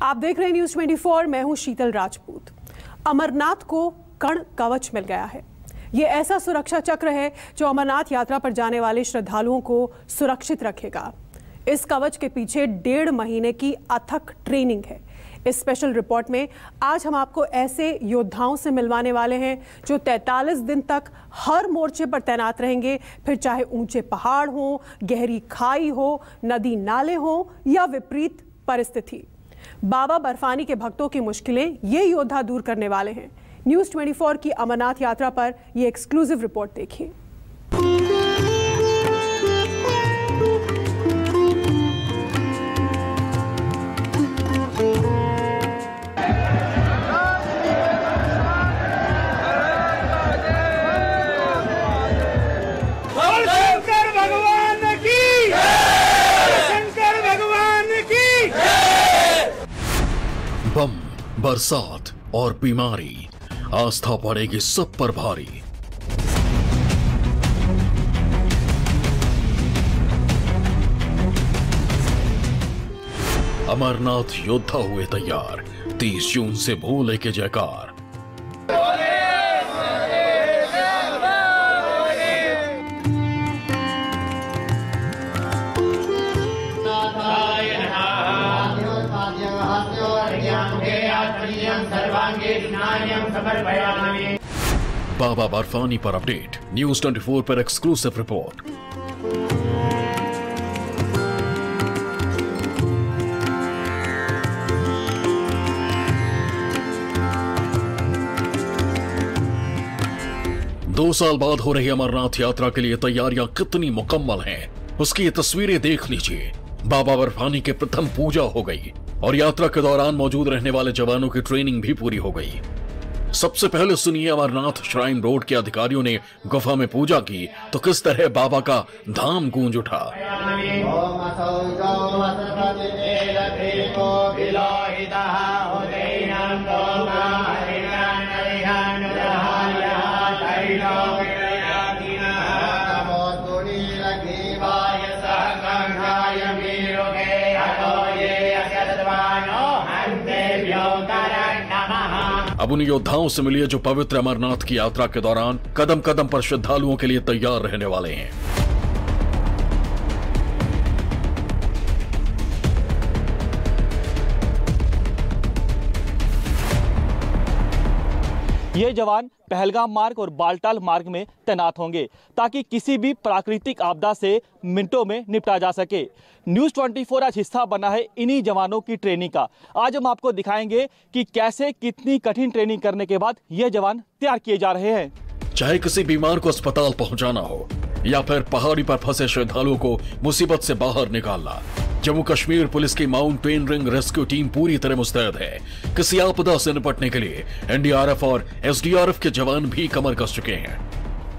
आप देख रहे हैं न्यूज़ 24। मैं हूं शीतल राजपूत। अमरनाथ को कर्ण कवच मिल गया है। ये ऐसा सुरक्षा चक्र है जो अमरनाथ यात्रा पर जाने वाले श्रद्धालुओं को सुरक्षित रखेगा। इस कवच के पीछे 1.5 महीने की अथक ट्रेनिंग है। इस स्पेशल रिपोर्ट में आज हम आपको ऐसे योद्धाओं से मिलवाने वाले हैं जो 43 दिन तक हर मोर्चे पर तैनात रहेंगे, फिर चाहे ऊंचे पहाड़ हो, गहरी खाई हो, नदी नाले हो या विपरीत परिस्थिति। बाबा बर्फानी के भक्तों की मुश्किलें ये योद्धा दूर करने वाले हैं। न्यूज़ 24 की अमरनाथ यात्रा पर ये एक्सक्लूसिव रिपोर्ट देखिए। बम, बरसात और बीमारी, आस्था पड़ेगी सब पर भारी। अमरनाथ योद्धा हुए तैयार, 30 जून से भोले के जयकार। बाबा बर्फानी पर अपडेट, न्यूज़ 24 पर एक्सक्लूसिव रिपोर्ट। दो साल बाद हो रही अमरनाथ यात्रा के लिए तैयारियां कितनी मुकम्मल हैं, उसकी ये तस्वीरें देख लीजिए। बाबा बर्फानी के प्रथम पूजा हो गई और यात्रा के दौरान मौजूद रहने वाले जवानों की ट्रेनिंग भी पूरी हो गई। सबसे पहले सुनिए, अमरनाथ श्राइन रोड के अधिकारियों ने गुफा में पूजा की तो किस तरह बाबा का धाम गूंज उठा। अब उन योद्धाओं से मिलिए जो पवित्र अमरनाथ की यात्रा के दौरान कदम कदम पर श्रद्धालुओं के लिए तैयार रहने वाले हैं। ये जवान पहलगाम मार्ग और बालटाल मार्ग में तैनात होंगे ताकि किसी भी प्राकृतिक आपदा से मिनटों में निपटा जा सके। न्यूज़ 24 आज हिस्सा बना है इन्हीं जवानों की ट्रेनिंग का। आज हम आपको दिखाएंगे कि कैसे कितनी कठिन ट्रेनिंग करने के बाद ये जवान तैयार किए जा रहे हैं। चाहे किसी बीमार को अस्पताल पहुंचाना हो या फिर पहाड़ी पर फंसे श्रद्धालुओं को मुसीबत से बाहर निकालना, जम्मू कश्मीर पुलिस की माउंटेन रिंग रेस्क्यू टीम पूरी तरह मुस्तैद है। किसी आपदा से निपटने के लिए एनडीआरएफ और एसडीआरएफ के जवान भी कमर कस चुके हैं।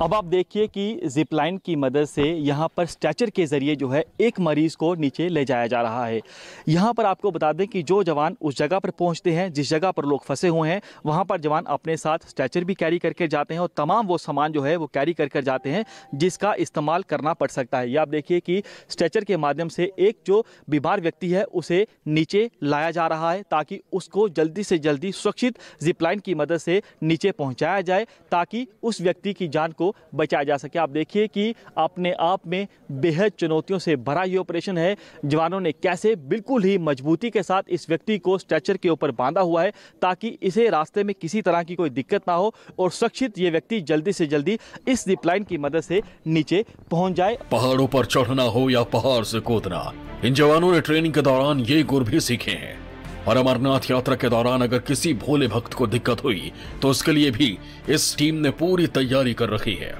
अब आप देखिए कि जिप लाइन की मदद से यहाँ पर स्ट्रेचर के जरिए जो है एक मरीज को नीचे ले जाया जा रहा है। यहाँ पर आपको बता दें कि जो जवान उस जगह पर पहुँचते हैं जिस जगह पर लोग फंसे हुए हैं, वहाँ पर जवान अपने साथ स्ट्रेचर भी कैरी करके जाते हैं और तमाम वो सामान जो है वो कैरी कर जाते हैं जिसका इस्तेमाल करना पड़ सकता है। ये आप देखिए कि स्ट्रेचर के माध्यम से एक जो बीमार व्यक्ति है उसे नीचे लाया जा रहा है ताकि उसको जल्दी से जल्दी सुरक्षित जिप लाइन की मदद से नीचे पहुँचाया जाए ताकि उस व्यक्ति की जान को बचाया जा सके। आप देखिए कि अपने आप में बेहद चुनौतियों से भरा ये ऑपरेशन है। जवानों ने कैसे बिल्कुल ही मजबूती के साथ इस व्यक्ति को स्ट्रेचर के ऊपर बांधा हुआ है ताकि इसे रास्ते में किसी तरह की कोई दिक्कत ना हो और सुरक्षित ये व्यक्ति जल्दी से जल्दी इस जिप लाइन की मदद से नीचे पहुंच जाए। पहाड़ों पर चढ़ना हो या पहाड़ से कूदना, इन जवानों ने ट्रेनिंग के दौरान ये गुर भी सीखे हैं। और अमरनाथ यात्रा के दौरान अगर किसी भोले भक्त को दिक्कत हुई तो उसके लिए भी इस टीम ने पूरी तैयारी कर रखी है।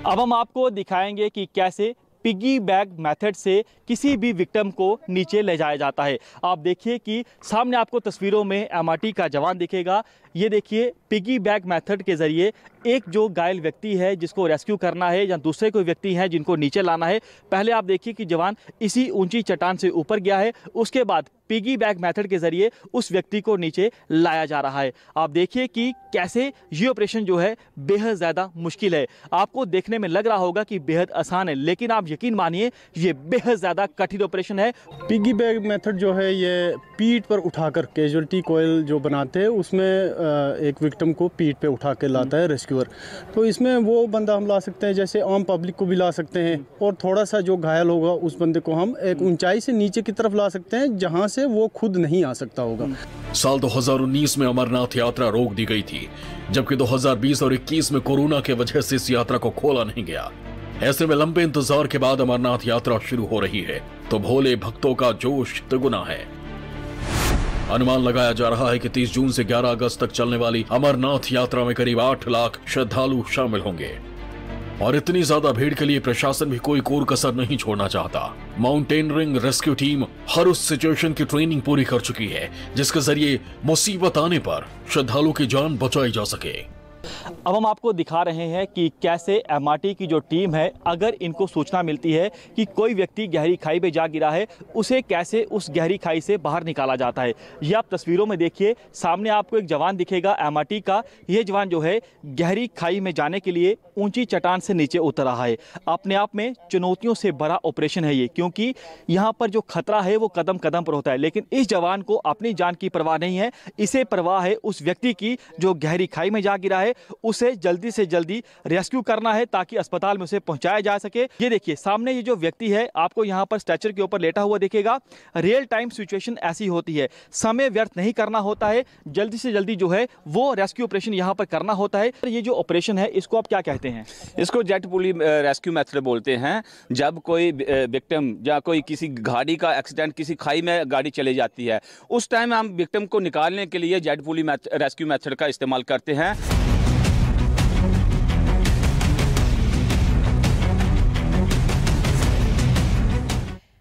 अब हम आपको दिखाएंगे कि कैसे पिगी बैग मेथड से किसी भी विक्टिम को नीचे ले जाया जाता है। आप देखिए कि सामने आपको तस्वीरों में एमआरटी का जवान दिखेगा। ये देखिए पिगी बैग मेथड के जरिए एक जो घायल व्यक्ति है जिसको रेस्क्यू करना है या दूसरे कोई व्यक्ति है जिनको नीचे लाना है, पहले आप देखिए कि जवान इसी ऊंची चट्टान से ऊपर गया है, उसके बाद पिगी बैग मेथड के जरिए उस व्यक्ति को नीचे लाया जा रहा है। आप देखिए कि कैसे ये ऑपरेशन जो है बेहद ज़्यादा मुश्किल है। आपको देखने में लग रहा होगा कि बेहद आसान है, लेकिन आप यकीन मानिए ये बेहद ज़्यादा कठिन ऑपरेशन है। पिगी बैग मेथड जो है ये पीठ पर उठाकर कैजुअलिटी कोयल जो बनाते हैं उसमें एक विक्टिम को पीठ पे उठा के लाता है रेस्क्यूअर। तो इसमें वो बंदा हम ला सकते हैं, जैसे आम पब्लिक को भी ला सकते हैं, और थोड़ा सा जो घायल होगा उस बंदे को हम एक ऊंचाई से नीचे की तरफ ला सकते हैं जहां से वो खुद नहीं आ सकता होगा। साल 2019 में अमरनाथ यात्रा रोक दी गई थी, जबकि 2020 और 21 में कोरोना के वजह से इस यात्रा को खोला नहीं गया। ऐसे में लंबे इंतजार के बाद अमरनाथ यात्रा शुरू हो रही है तो भोले भक्तों का जोश तिगुना है। अनुमान लगाया जा रहा है कि 30 जून से 11 अगस्त तक चलने वाली अमरनाथ यात्रा में करीब 8 लाख श्रद्धालु शामिल होंगे और इतनी ज्यादा भीड़ के लिए प्रशासन भी कोई कोर कसर नहीं छोड़ना चाहता। माउंटेनियरिंग रेस्क्यू टीम हर उस सिचुएशन की ट्रेनिंग पूरी कर चुकी है जिसके जरिए मुसीबत आने पर श्रद्धालु की जान बचाई जा सके। अब हम आपको दिखा रहे हैं कि कैसे एमआरटी की जो टीम है, अगर इनको सूचना मिलती है कि कोई व्यक्ति गहरी खाई में जा गिरा है, उसे कैसे उस गहरी खाई से बाहर निकाला जाता है। ये आप तस्वीरों में देखिए, सामने आपको एक जवान दिखेगा एमआरटी का। यह जवान जो है गहरी खाई में जाने के लिए ऊंची चट्टान से नीचे उतर रहा है। अपने आप में चुनौतियों से बड़ा ऑपरेशन है ये, क्योंकि यहाँ पर जो खतरा है वो कदम कदम पर होता है, लेकिन इस जवान को अपनी जान की परवाह नहीं है। इसे परवाह है उस व्यक्ति की जो गहरी खाई में जा गिरा है, उसे जल्दी से जल्दी रेस्क्यू करना है ताकि अस्पताल में उसे पहुंचाया जा सके। ये देखिए सामने ये जो व्यक्ति है, आपको यहाँ पर स्ट्रेचर के ऊपर लेटा हुआ दिखेगा। रियल टाइम सिचुएशन ऐसी होती है, समय व्यर्थ नहीं करना होता है, जल्दी से जल्दी जो है वो रेस्क्यू ऑपरेशन यहाँ पर करना होता है। ये जो ऑपरेशन है इसको आप क्या कहते हैं? इसको जेट पुली रेस्क्यू मेथड बोलते हैं। जब कोई विक्टिम या कोई किसी गाड़ी का एक्सीडेंट, किसी खाई में गाड़ी चली जाती है, उस टाइम हम विक्टिम को निकालने के लिए जेट पुली रेस्क्यू मेथड का इस्तेमाल करते हैं।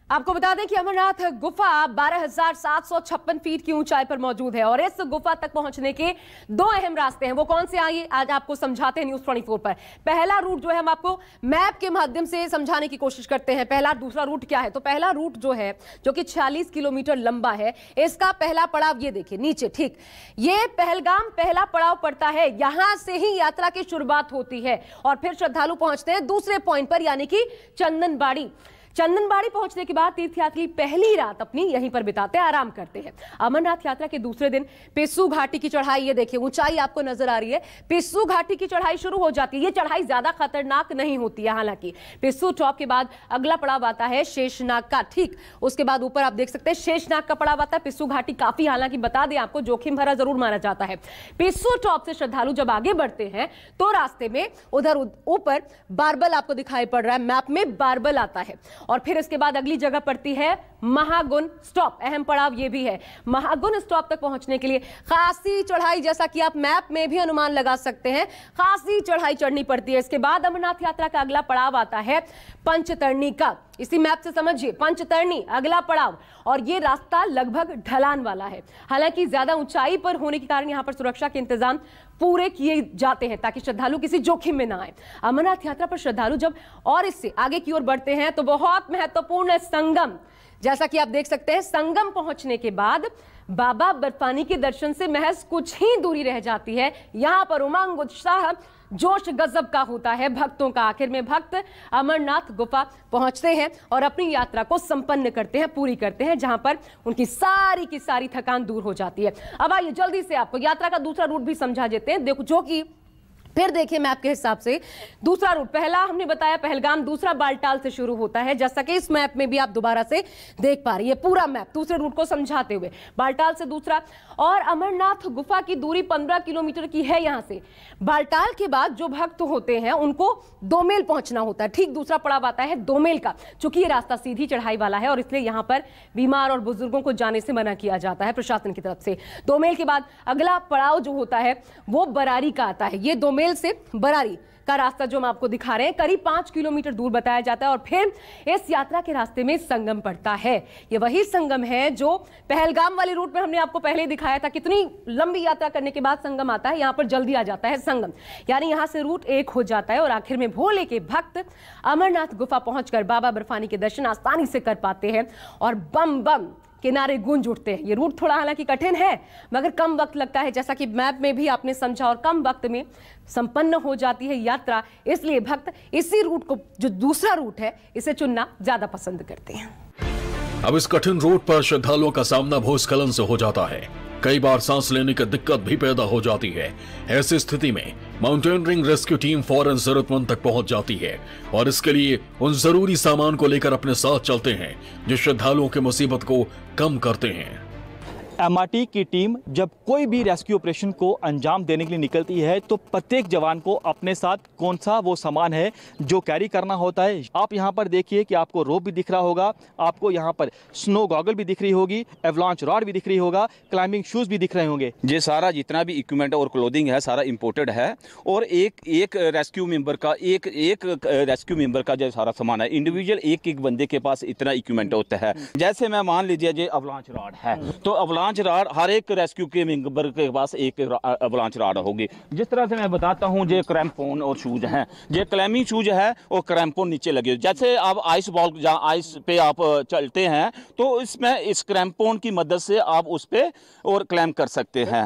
आपको बता दें कि अमरनाथ गुफा 12,756 फीट की ऊंचाई पर मौजूद है और इस गुफा तक पहुंचने के 2 अहम रास्ते हैं। वो कौन से आइए आज आपको समझाते हैं न्यूज़ 24 पर। पहला रूट जो है हम आपको मैप के माध्यम से समझाने की कोशिश करते हैं। पहला दूसरा रूट क्या है, तो पहला रूट जो है जो कि 46 किलोमीटर लंबा है, इसका पहला पड़ाव ये देखिए नीचे, ठीक ये पहलगाम पहला पड़ाव पड़ता है। यहां से ही यात्रा की शुरुआत होती है और फिर श्रद्धालु पहुंचते हैं दूसरे पॉइंट पर, यानी कि चंदनबाड़ी। चंदनबाड़ी पहुंचने के बाद तीर्थयात्री पहली रात अपनी यहीं पर बिताते, आराम करते हैं। अमरनाथ यात्रा के दूसरे दिन पिस्सू घाटी की चढ़ाई, ये देखिए ऊंचाई आपको नजर आ रही है, पिस्सू घाटी की चढ़ाई शुरू हो जाती है। ये चढ़ाई ज्यादा खतरनाक नहीं होती है, हालांकि पिस्सू टॉप के बाद अगला पड़ाव आता है शेषनाग का, ठीक उसके बाद ऊपर आप देख सकते हैं शेषनाग का पड़ाव आता है। पिस्सू घाटी काफी, हालांकि बता दें आपको, जोखिम भरा जरूर माना जाता है। पिस्सू टॉप से श्रद्धालु जब आगे बढ़ते हैं तो रास्ते में उधर ऊपर बारबल आपको दिखाई पड़ रहा है, मैप में बारबल आता है और फिर इसके बाद अगली जगह पड़ती है महागुन स्टॉप। अहम पड़ाव यह भी है। महागुन स्टॉप तक पहुंचने के लिए खासी चढ़ाई, जैसा कि आप मैप में भी अनुमान लगा सकते हैं, खासी चढ़ाई चढ़नी पड़ती है। इसके बाद अमरनाथ यात्रा का अगला पड़ाव आता है पंचतरणी का। इसी मैप से समझिए, पंचतरणी अगला पड़ाव, और ये रास्ता लगभग ढलान वाला है। हालांकि ज्यादा ऊंचाई पर होने के कारण यहां पर सुरक्षा के इंतजाम पूरे किए जाते हैं ताकि श्रद्धालु किसी जोखिम में ना आए। अमरनाथ यात्रा पर श्रद्धालु जब और इससे आगे की ओर बढ़ते हैं तो बहुत महत्वपूर्ण संगम, जैसा कि आप देख सकते हैं, संगम पहुंचने के बाद बाबा बर्फानी के दर्शन से महज कुछ ही दूरी रह जाती है। यहां पर उमंग, उत्साह, जोश गजब का होता है भक्तों का। आखिर में भक्त अमरनाथ गुफा पहुंचते हैं और अपनी यात्रा को संपन्न करते हैं, पूरी करते हैं, जहां पर उनकी सारी की सारी थकान दूर हो जाती है। अब आइए जल्दी से आपको यात्रा का दूसरा रूट भी समझा देते हैं, देखो, जो कि फिर देखिए मैप के हिसाब से दूसरा रूट, पहला हमने बताया पहलगाम, दूसरा बालटाल से शुरू होता है, जैसा कि इस मैप में भी आप दोबारा से देख पा रही है। पूरा मैप दूसरे रूट को समझाते हुए, बालटाल से दूसरा, और अमरनाथ गुफा की दूरी 15 किलोमीटर की है यहां से। बालटाल के बाद जो भक्त होते हैं उनको दोमेल पहुंचना होता है, ठीक दूसरा पड़ाव आता है दोमेल का। चूंकि ये रास्ता सीधी चढ़ाई वाला है और इसलिए यहां पर बीमार और बुजुर्गों को जाने से मना किया जाता है प्रशासन की तरफ से। दोमेल के बाद अगला पड़ाव जो होता है वो बरारी का आता है। ये दोमेल से बरारी का रास्ता जो हम आपको दिखा रहे हैं करीब 5 किलोमीटर दूर बताया जाता है और फिर इस यात्रा के रास्ते में संगम पड़ता है। ये वही संगम है जो पहलगाम वाले रूट में हमने आपको पहले दिखाया था। कितनी लंबी यात्रा करने के बाद संगम आता है, यहां पर जल्दी आ जाता है संगम, यानी यहां से रूट एक हो जाता है और आखिर में भोले के भक्त अमरनाथ गुफा पहुंचकर बाबा बर्फानी के दर्शन आसानी से कर पाते हैं और बम बम किनारे गूंज उठते हैं। ये रूट थोड़ा हालांकि कठिन है मगर कम वक्त लगता है, जैसा कि मैप में भी आपने समझा, और कम वक्त में संपन्न हो जाती है यात्रा। इसलिए भक्त इसी रूट को, जो दूसरा रूट है, इसे चुनना ज्यादा पसंद करते हैं। अब इस कठिन रूट पर श्रद्धालुओं का सामना भूस्खलन से हो जाता है। कई बार सांस लेने की दिक्कत भी पैदा हो जाती है। ऐसी स्थिति में माउंटेनियरिंग रेस्क्यू टीम फौरन जरूरतमंद तक पहुंच जाती है और इसके लिए उन जरूरी सामान को लेकर अपने साथ चलते हैं जो श्रद्धालुओं की मुसीबत को कम करते हैं। MRT की टीम जब कोई भी रेस्क्यू ऑपरेशन को अंजाम देने के लिए निकलती है तो प्रत्येक जवान को अपने साथ कौन सा वो सामान है जो कैरी करना होता है। आप यहाँ पर देखिए कि आपको रोप भी दिख रहा होगा, आपको यहाँ पर स्नो गॉगल भी दिख रही होगी, एवलांच रॉड भी दिख रही होगा, क्लाइंबिंग शूज भी दिख रहे होंगे। ये सारा जितना भी इक्विपमेंट और क्लोथिंग है सारा इंपोर्टेड है और एक रेस्क्यू मेंबर का एक रेस्क्यू मेंबर का जो सारा सामान है, इंडिविजुअल एक बंदे के पास इतना इक्विपमेंट होता है। जैसे मैं मान लीजिए ये अवलांच रॉड है तो अवलांच रॉड हर एक रेस्क्यू के मेंबर के पास एक अवलांच रॉड होगी। जिस तरह से मैं बताता हूं, ये क्रैम्पोन और शूज हैं, ये क्लाइंबिंग शूज है और क्रैम्पोन नीचे लगे। जैसे आप आइस बॉल जहाँ आइस पे आप चलते हैं तो इसमें इस क्रैम्पोन की मदद से आप उस पे और क्लाइंब कर सकते हैं।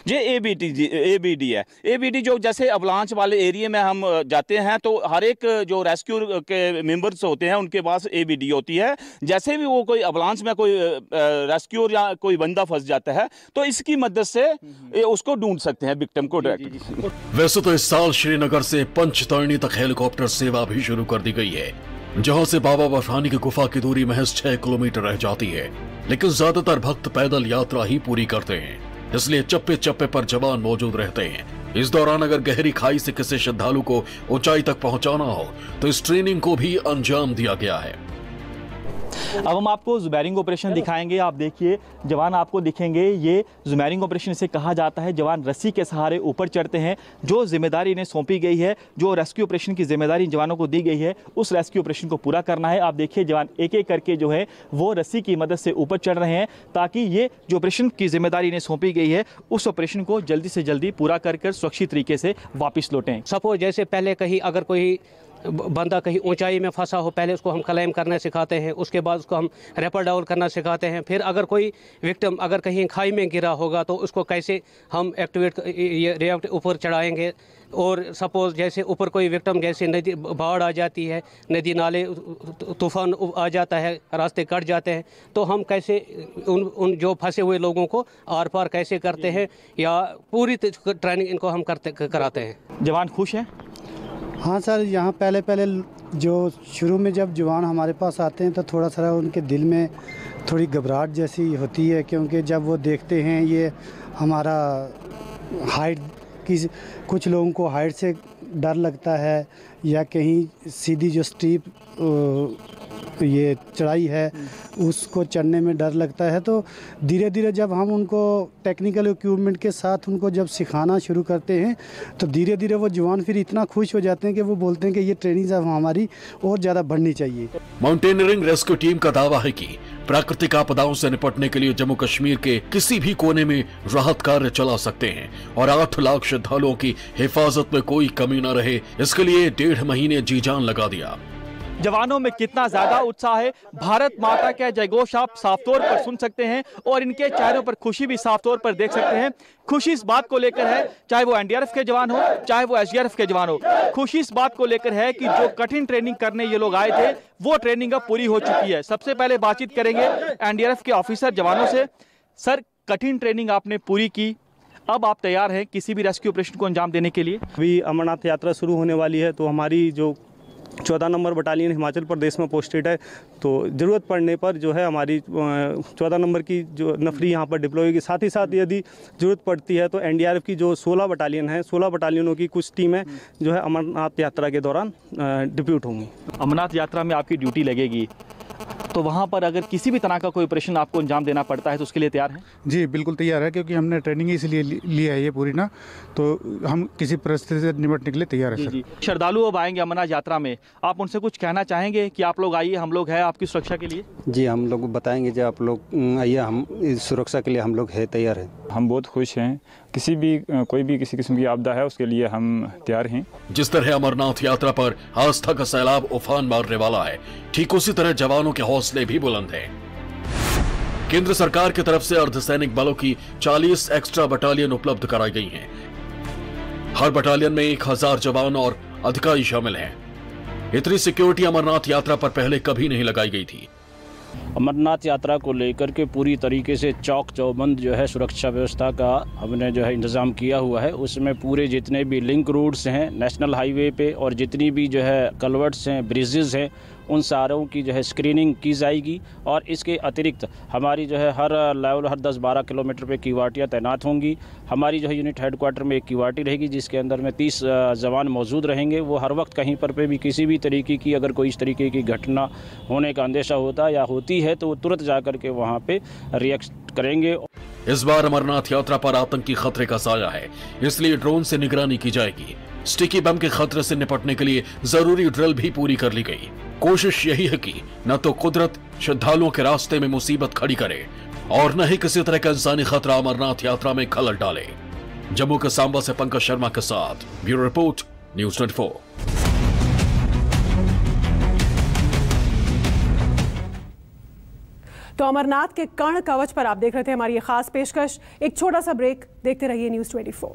ये ABD है। ABD जो जैसे अवलांच वाले एरिया में हम जाते हैं तो हर एक जो रेस्क्यू के मेंबर्स होते हैं उनके पास ABD होती है। जैसे भी वो कोई अवलांच में कोई रेस्क्यू या कोई बंदा फंस जाता है तो इसकी मदद से उसको ढूंढ सकते हैं विक्टिम को डायरेक्ट। वैसे तो इस साल श्रीनगर से पंचतरणी तक हेलीकॉप्टर सेवा भी शुरू कर दी गई है, जहां से बाबा बर्फानी की गुफा की दूरी महज 6 किलोमीटर रह जाती है। लेकिन ज्यादातर भक्त पैदल यात्रा ही पूरी करते हैं, इसलिए चप्पे चप्पे पर जवान मौजूद रहते हैं। इस दौरान अगर गहरी खाई से किसी श्रद्धालु को ऊंचाई तक पहुंचाना हो तो इस ट्रेनिंग को भी अंजाम दिया गया है। अब हम आपको ज़ुमैरिंग ऑपरेशन दिखाएंगे। आप देखिए जवान आपको दिखेंगे, ये ज़ुमैरिंग ऑपरेशन से कहा जाता है। जवान रस्सी के सहारे ऊपर चढ़ते हैं। जो जिम्मेदारी इन्हें सौंपी गई है, जो रेस्क्यू ऑपरेशन की जिम्मेदारी जवानों को दी गई है, उस रेस्क्यू ऑपरेशन को पूरा करना है। आप देखिए जवान एक एक करके जो है वो रस्सी की मदद से ऊपर चढ़ रहे हैं ताकि ये जो ऑपरेशन की जिम्मेदारी इन्हें सौंपी गई है उस ऑपरेशन को जल्दी से जल्दी पूरा कर सुरक्षित तरीके से वापस लौटें। सपोज जैसे पहले कहीं अगर कोई बंदा कहीं ऊंचाई में फंसा हो, पहले उसको हम क्लाइंब करना सिखाते हैं, उसके बाद उसको हम रैपल डाउन करना सिखाते हैं। फिर अगर कोई विक्टिम अगर कहीं खाई में गिरा होगा तो उसको कैसे हम एक्टिवेट ऊपर चढ़ाएंगे। और सपोज जैसे ऊपर कोई विक्टिम, जैसे नदी बाढ़ आ जाती है, नदी नाले तूफान आ जाता है, रास्ते कट जाते हैं, तो हम कैसे उन जो फंसे हुए लोगों को आर पार कैसे करते हैं, या पूरी ट्रेनिंग इनको हम कराते हैं। जवान खुश हैं? हाँ सर, यहाँ पहले जो शुरू में जब जवान हमारे पास आते हैं तो थोड़ा सा उनके दिल में थोड़ी घबराहट जैसी होती है, क्योंकि जब वो देखते हैं ये हमारा हाइट की, कुछ लोगों को हाइट से डर लगता है या कहीं सीधी जो स्टीप ये चढ़ाई है उसको चढ़ने में डर लगता है। तो धीरे धीरे जब हम उनको टेक्निकल इक्विपमेंट के साथ उनको जब सिखाना शुरू करते हैं तो धीरे धीरे वो जवान फिर इतना खुश हो जाते हैं कि वो बोलते हैं कि ये ट्रेनिंग अब हमारी और ज़्यादा बढ़नी चाहिए। माउंटेनियरिंग रेस्क्यू टीम का दावा है कि प्राकृतिक आपदाओं से निपटने के लिए जम्मू कश्मीर के किसी भी कोने में राहत कार्य चला सकते हैं और 8 लाख श्रद्धालुओं की हिफाजत में कोई कमी न रहे, इसके लिए 1.5 महीने जी जान लगा दिया। जवानों में कितना ज्यादा उत्साह है, भारत माता का जयघोष आप साफ तौर पर सुन सकते हैं और इनके चेहरों पर खुशी भी साफ तौर पर देख सकते हैं। खुशी इस बात को लेकर है, चाहे वो NDRF के जवान हो, चाहे वो SDRF के जवान हो, खुशी इस बात को लेकर है कि जो कठिन ट्रेनिंग करने ये लोग आए थे वो ट्रेनिंग अब पूरी हो चुकी है। सबसे पहले बातचीत करेंगे NDRF के ऑफिसर जवानों से। सर, कठिन ट्रेनिंग आपने पूरी की, अब आप तैयार हैं किसी भी रेस्क्यू ऑपरेशन को अंजाम देने के लिए? अभी अमरनाथ यात्रा शुरू होने वाली है तो हमारी जो 14 नंबर बटालियन हिमाचल प्रदेश में पोस्टेड है, तो ज़रूरत पड़ने पर जो है हमारी 14 नंबर की जो नफरी यहाँ पर डिप्लॉय होगी। साथ ही साथ यदि ज़रूरत पड़ती है तो NDRF की जो 16 बटालियन है, 16 बटालियनों की कुछ टीमें जो है अमरनाथ यात्रा के दौरान डिप्यूट होंगी। अमरनाथ यात्रा में आपकी ड्यूटी लगेगी, तो वहाँ पर अगर किसी भी तरह का कोई ऑपरेशन आपको अंजाम देना पड़ता है तो उसके लिए तैयार हैं? जी बिल्कुल तैयार है, क्योंकि हमने ट्रेनिंग इसलिए ली है ये पूरी ना, तो हम किसी परिस्थिति से निपटने के लिए तैयार है। जी। श्रद्धालु अब आएंगे अमरनाथ यात्रा में, आप उनसे कुछ कहना चाहेंगे कि आप लोग आइए, हम लोग हैं आपकी सुरक्षा के लिए? जी, हम लोग बताएंगे जब आप लोग आइए, हम इस सुरक्षा के लिए हम लोग है तैयार हैं। हम बहुत खुश हैं, कोई भी किसी किस्म की आपदा है उसके लिए हम तैयार हैं। जिस तरह अमरनाथ यात्रा पर आस्था का सैलाब उफान मारने वाला है, ठीक उसी तरह जवानों के हौसले भी बुलंद हैं। केंद्र सरकार की तरफ से अर्धसैनिक बलों की 40 एक्स्ट्रा बटालियन उपलब्ध कराई गई हैं। हर बटालियन में 1000 जवान और अधिकारी शामिल हैं। इतनी सिक्योरिटी अमरनाथ यात्रा पर पहले कभी नहीं लगाई गई थी। अमरनाथ यात्रा को लेकर के पूरी तरीके से चौक चौबंद जो है सुरक्षा व्यवस्था का हमने जो है इंतज़ाम किया हुआ है। उसमें पूरे जितने भी लिंक रूट्स हैं नेशनल हाईवे पे और जितनी भी जो है कलवर्ट्स हैं, ब्रिजेज़ हैं, उन सारों की जो है स्क्रीनिंग की जाएगी। और इसके अतिरिक्त हमारी जो है हर लेवल हर 10-12 किलोमीटर पे किवाटियाँ तैनात होंगी। हमारी जो है यूनिट हेडक्वार्टर में एक किवाटी रहेगी जिसके अंदर में 30 जवान मौजूद रहेंगे। वो हर वक्त कहीं पर भी किसी भी तरीके की अगर कोई इस तरीके की घटना होने का अंदेशा होता या होती है तो वो तुरंत जाकर के वहाँ पे रिएक्ट करेंगे। इस बार अमरनाथ यात्रा पर आतंकी खतरे का साया है, इसलिए ड्रोन से निगरानी की जाएगी। स्टिकी बम के खतरे से निपटने के लिए जरूरी ड्रिल भी पूरी कर ली गई। कोशिश यही है कि न तो कुदरत श्रद्धालुओं के रास्ते में मुसीबत खड़ी करे और न ही किसी तरह का इंसानी खतरा अमरनाथ यात्रा में खलल डाले। जम्मू के सांबा से पंकज शर्मा के साथ ब्यूरो रिपोर्ट, न्यूज़ 24। तो अमरनाथ के कर्ण कवच पर आप देख रहे थे हमारी ये खास पेशकश। एक छोटा सा ब्रेक, देखते रहिए न्यूज़ 24।